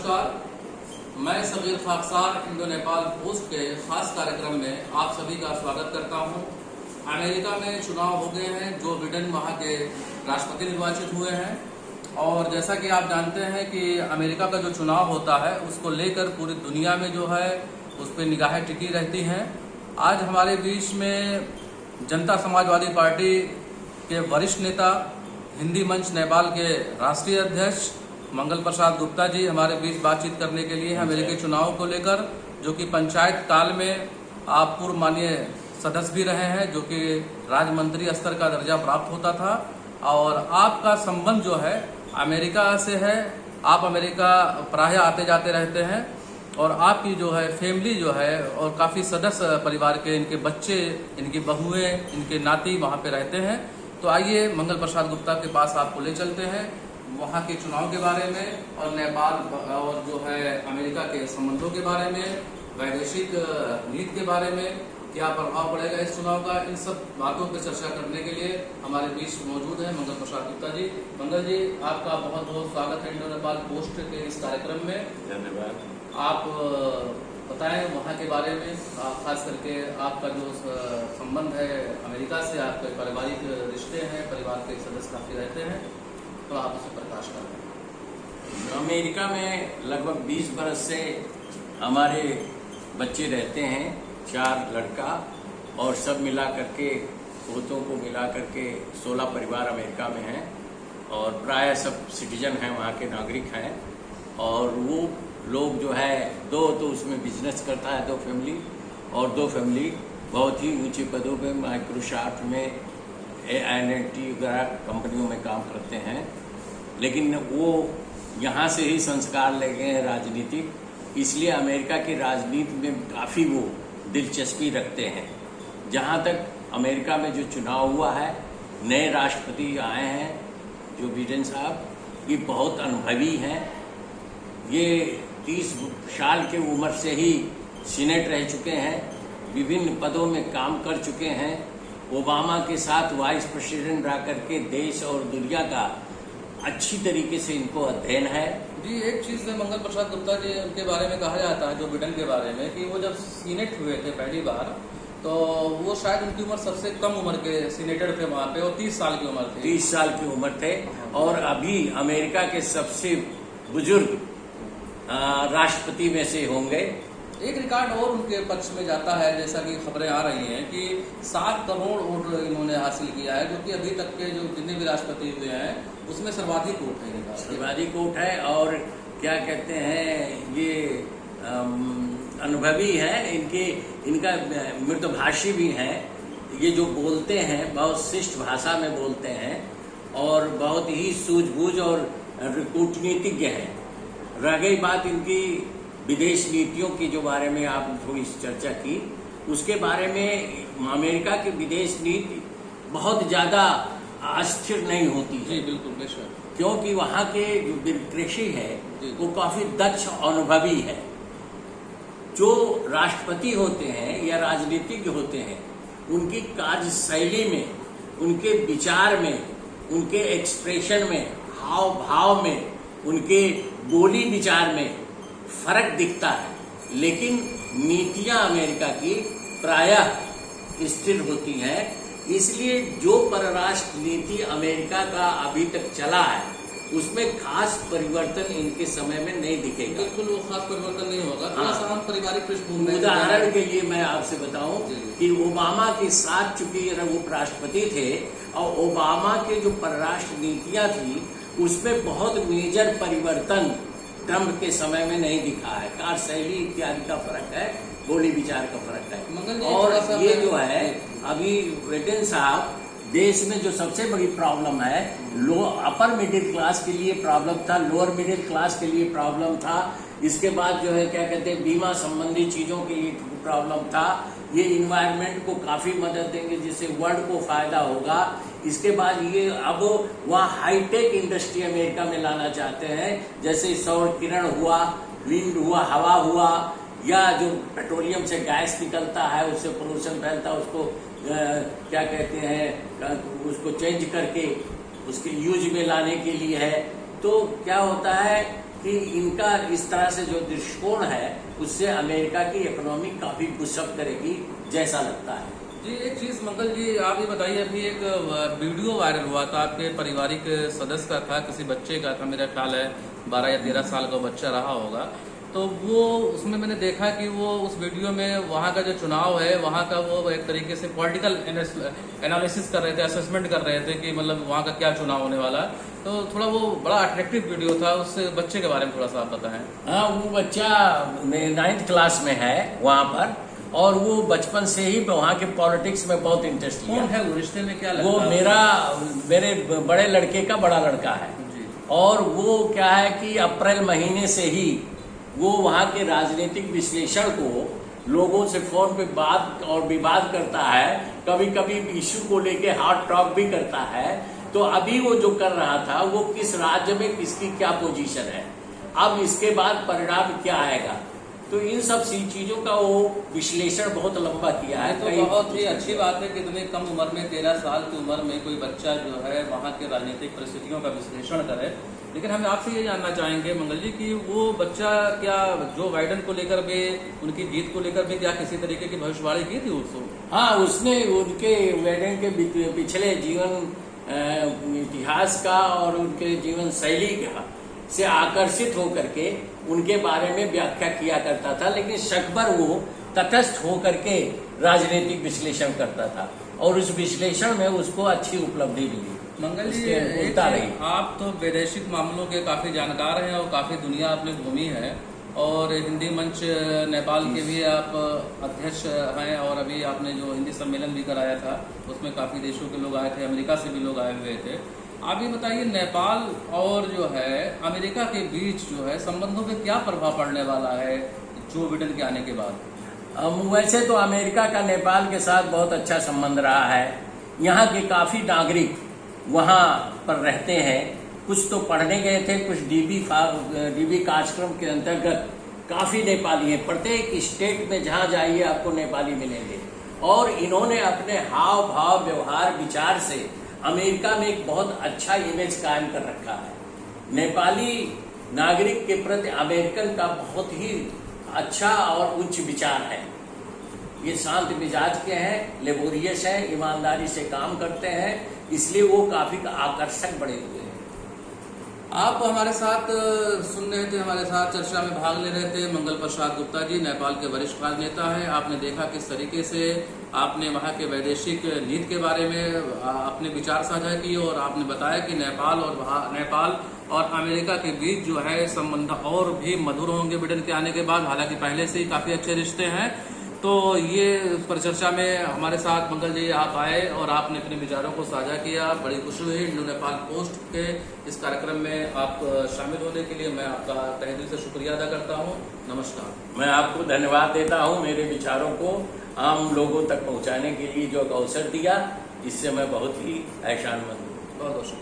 नमस्कार, मैं सगीर खाकसार Indo Nepal post के खास कार्यक्रम में आप सभी का स्वागत करता हूं। अमेरिका में चुनाव हो गए हैं, जो बिडेन वहां के राष्ट्रपति निर्वाचित हुए हैं और जैसा कि आप जानते हैं कि अमेरिका का जो चुनाव होता है उसको लेकर पूरी दुनिया में जो है उस पर निगाहें टिकी रहती हैं। आज हमारे बीच में जनता समाजवादी पार्टी के वरिष्ठ नेता, हिंदी मंच नेपाल के राष्ट्रीय अध्यक्ष मंगल प्रसाद गुप्ता जी हमारे बीच बातचीत करने के लिए अमेरिकी चुनाव को लेकर, जो कि पंचायत काल में आप पूर्व माननीय सदस्य भी रहे हैं, जो कि राज्य मंत्री स्तर का दर्जा प्राप्त होता था और आपका संबंध जो है अमेरिका से है। आप अमेरिका प्रायः आते जाते रहते हैं और आपकी जो है फैमिली जो है और काफ़ी सदस्य परिवार के, इनके बच्चे, इनकी बहुएं, इनके नाती वहाँ पे रहते हैं। तो आइए मंगल प्रसाद गुप्ता के पास आपको ले चलते हैं, वहाँ के चुनाव के बारे में और नेपाल और जो है अमेरिका के संबंधों के बारे में, वैदेशिक नीति के बारे में, क्या प्रभाव पड़ेगा इस चुनाव का, इन सब बातों पर चर्चा करने के लिए हमारे बीच मौजूद है मंगल प्रसाद गुप्ता जी। मंगल जी, आपका बहुत बहुत स्वागत है इंडो नेपाल पोस्ट के इस कार्यक्रम में। धन्यवाद। आप बताएं वहाँ के बारे में, खास करके आपका जो संबंध है अमेरिका से, आपके पारिवारिक रिश्ते हैं, परिवार के सदस्य काफ़ी रहते हैं, तो आप उसे प्रकाश करें। अमेरिका में लगभग 20 बरस से हमारे बच्चे रहते हैं, 4 लड़का और सब मिला करके, पोतों को मिला करके 16 परिवार अमेरिका में हैं और प्राय सब सिटीजन हैं, वहाँ के नागरिक हैं। और वो लोग जो है 2 तो उसमें बिजनेस करता है, 2 फैमिली, और 2 फैमिली बहुत ही ऊंचे पदों पे माइक्रोसॉफ्ट में AT&T वगैरह कंपनियों में काम करते हैं। लेकिन वो यहाँ से ही संस्कार ले गए हैं राजनीतिक, इसलिए अमेरिका की राजनीति में काफ़ी वो दिलचस्पी रखते हैं। जहाँ तक अमेरिका में जो चुनाव हुआ है, नए राष्ट्रपति आए हैं जो बिडेन साहब, ये बहुत अनुभवी हैं। ये 30 साल की उम्र से ही सीनेट रह चुके हैं, विभिन्न पदों में काम कर चुके हैं। ओबामा के साथ वाइस प्रेसिडेंट रह करके देश और दुनिया का अच्छी तरीके से इनको अध्ययन है। जी, एक चीज़ मंगल प्रसाद गुप्ता जी उनके बारे में कहा जाता है, जो बिडेन के बारे में, कि वो जब सीनेट हुए थे पहली बार, तो वो शायद उनकी उम्र सबसे कम उम्र के सीनेटर थे वहाँ पे, और 30 साल की उम्र थी। 30 साल की उम्र थे और अभी अमेरिका के सबसे बुजुर्ग राष्ट्रपति में से होंगे। एक रिकॉर्ड और उनके पक्ष में जाता है, जैसा कि खबरें आ रही हैं कि 7 करोड़ वोट इन्होंने हासिल किया है, जो कि अभी तक के जो जितने भी राष्ट्रपति हुए हैं उसमें सर्वाधिक वोट है इनका। सर्वाधिक वोट है और क्या कहते हैं, ये अनुभवी है, इनका मृदुभाषी भी है। ये जो बोलते हैं बहुत शिष्ट भाषा में बोलते हैं और बहुत ही सूझबूझ और कूटनीतिज्ञ हैं। रह गई बात इनकी विदेश नीतियों की, जो बारे में आप थोड़ी चर्चा की, उसके बारे में अमेरिका की विदेश नीति बहुत ज़्यादा अस्थिर नहीं होती है। जी बिल्कुल, बेशक, क्योंकि वहाँ के जो ब्यूरोक्रेसी है वो काफ़ी दक्ष अनुभवी है। जो राष्ट्रपति होते हैं या राजनीतिज्ञ होते हैं, उनकी कार्यशैली में, उनके विचार में, उनके एक्सप्रेशन में, हाव भाव में, उनके बोली विचार में फर्क दिखता है। लेकिन नीतियां अमेरिका की प्रायः स्थिर होती हैं। इसलिए जो परराष्ट्र नीति अमेरिका का अभी तक चला है, उसमें खास परिवर्तन इनके समय में नहीं दिखेगा। बिल्कुल, वो खास परिवर्तन नहीं होगा। थोड़ा सा हम पारिवारिक पृष्ठभूमि, उदाहरण के लिए मैं आपसे बताऊं कि ओबामा के साथ चूंकि उपराष्ट्रपति थे और ओबामा के जो परराष्ट्र नीतियां थी उसमें बहुत मेजर परिवर्तन ट्रम्प के समय में नहीं दिखा है। कार्यशैली इत्यादि का फर्क है, बोली विचार का फर्क है। और ये जो है अभी बिडेन साहब, देश में जो सबसे बड़ी प्रॉब्लम है, अपर मिडिल क्लास के लिए प्रॉब्लम था, लोअर मिडिल क्लास के लिए प्रॉब्लम था, इसके बाद जो है क्या कहते हैं बीमा संबंधी चीजों के लिए प्रॉब्लम था। ये इन्वायरमेंट को काफी मदद देंगे, जिससे वर्ल्ड को फायदा होगा। इसके बाद ये अब वहाँ हाईटेक इंडस्ट्री अमेरिका में लाना चाहते हैं, जैसे सौर किरण हुआ, विंड हुआ, हवा हुआ, या जो पेट्रोलियम से गैस निकलता है उससे पोल्यूशन फैलता है, उसको क्या कहते हैं, उसको चेंज करके उसके यूज में लाने के लिए है। तो क्या होता है कि इनका इस तरह से जो दृष्टिकोण है उससे अमेरिका की इकोनॉमी काफी पुशअप करेगी जैसा लगता है। जी एक चीज मंगल जी आप ये बताइए, अभी एक वीडियो वायरल हुआ था, आपके पारिवारिक सदस्य का था, किसी बच्चे का था, मेरा ख्याल है 12 या 13 साल का बच्चा रहा होगा। तो वो उसमें मैंने देखा कि वो उस वीडियो में वहाँ का जो चुनाव है वहाँ का वो एक तरीके से पॉलिटिकल एनालिसिस कर रहे थे, असेसमेंट कर रहे थे कि मतलब वहाँ का क्या चुनाव होने वाला। तो थोड़ा वो बड़ा अट्रैक्टिव वीडियो था, उस बच्चे के बारे में थोड़ा सा आप बताएं। हाँ, वो बच्चा 9th क्लास में है वहाँ पर, और वो बचपन से ही वहाँ के पॉलिटिक्स में बहुत इंटरेस्ट लिया। कौन है वो, रिश्ते में क्या लगता वो है? मेरे बड़े लड़के का बड़ा लड़का है जी। और वो क्या है कि अप्रैल महीने से ही वो वहाँ के राजनीतिक विश्लेषण को लोगों से फोन पे बात और विवाद करता है, कभी कभी इश्यू को लेके हॉट टॉक भी करता है। तो अभी वो जो कर रहा था वो किस राज्य में किसकी क्या पोजीशन है, अब इसके बाद परिणाम क्या आएगा, तो इन सब सी चीजों का वो विश्लेषण बहुत लंबा किया है। तो बहुत ही अच्छी बात है कि इतनी कम उम्र में 13 साल की उम्र में कोई बच्चा जो है वहाँ के राजनीतिक परिस्थितियों का विश्लेषण करे। लेकिन हम आपसे ये जानना चाहेंगे मंगल जी कि वो बच्चा क्या जो बाइडेन को लेकर भी, उनकी जीत को लेकर भी क्या किसी तरीके की भविष्यवाणी की थी उसको? हाँ, उसने उनके बाइडेन के पिछले जीवन इतिहास का और उनके जीवन शैली का से आकर्षित होकर के उनके बारे में व्याख्या किया करता था, लेकिन शकबर वो तटस्थ होकर के राजनीतिक विश्लेषण करता था और उस विश्लेषण में उसको अच्छी उपलब्धि मिली। मंगल जी रही। आप तो वैदेशिक मामलों के काफी जानकार हैं और काफी दुनिया आपने घूमी है, और हिंदी मंच नेपाल के भी आप अध्यक्ष हैं, और अभी आपने जो हिंदी सम्मेलन भी कराया था उसमें काफी देशों के लोग आए थे, अमेरिका से भी लोग आए हुए थे। आप ये बताइए नेपाल और जो है अमेरिका के बीच जो है संबंधों पे क्या प्रभाव पड़ने वाला है जो बिडेन के आने के बाद? वैसे तो अमेरिका का नेपाल के साथ बहुत अच्छा संबंध रहा है। यहाँ के काफी नागरिक वहाँ पर रहते हैं, कुछ तो पढ़ने गए थे, कुछ डीबी कार्यक्रम के अंतर्गत काफी नेपाली हैं। प्रत्येक स्टेट में जहाँ जाइए आपको नेपाली मिलेंगे, और इन्होंने अपने हाव भाव व्यवहार विचार से अमेरिका में एक बहुत अच्छा इमेज कायम कर रखा है। नेपाली नागरिक के प्रति अमेरिकन का बहुत ही अच्छा और उच्च विचार है। ये शांत मिजाज के हैं, लेबोरियस है, ईमानदारी से काम करते हैं, इसलिए वो काफी आकर्षक बने हुए हैं। आप हमारे साथ सुन रहे थे, हमारे साथ चर्चा में भाग ले रहे थे मंगल प्रसाद गुप्ता जी, नेपाल के वरिष्ठ राजनेता हैं। आपने देखा किस तरीके से आपने वहाँ के वैदेशिक नीति के बारे में अपने विचार साझा किए, और आपने बताया कि नेपाल और अमेरिका के बीच जो है संबंध और भी मधुर होंगे बिडेन के आने के बाद। हालांकि पहले से ही काफी अच्छे रिश्ते हैं। तो ये परिचर्चा में हमारे साथ मंगल जी आप आए और आपने अपने विचारों को साझा किया, बड़ी खुशी हुई। इंडो नेपाल पोस्ट के इस कार्यक्रम में आप शामिल होने के लिए मैं आपका तहे दिल से शुक्रिया अदा करता हूँ। नमस्कार। मैं आपको धन्यवाद देता हूँ मेरे विचारों को आम लोगों तक पहुँचाने के लिए जो अवसर दिया, इससे मैं बहुत ही एहसानमंद हूँ। बहुत बहुत शुक्रिया।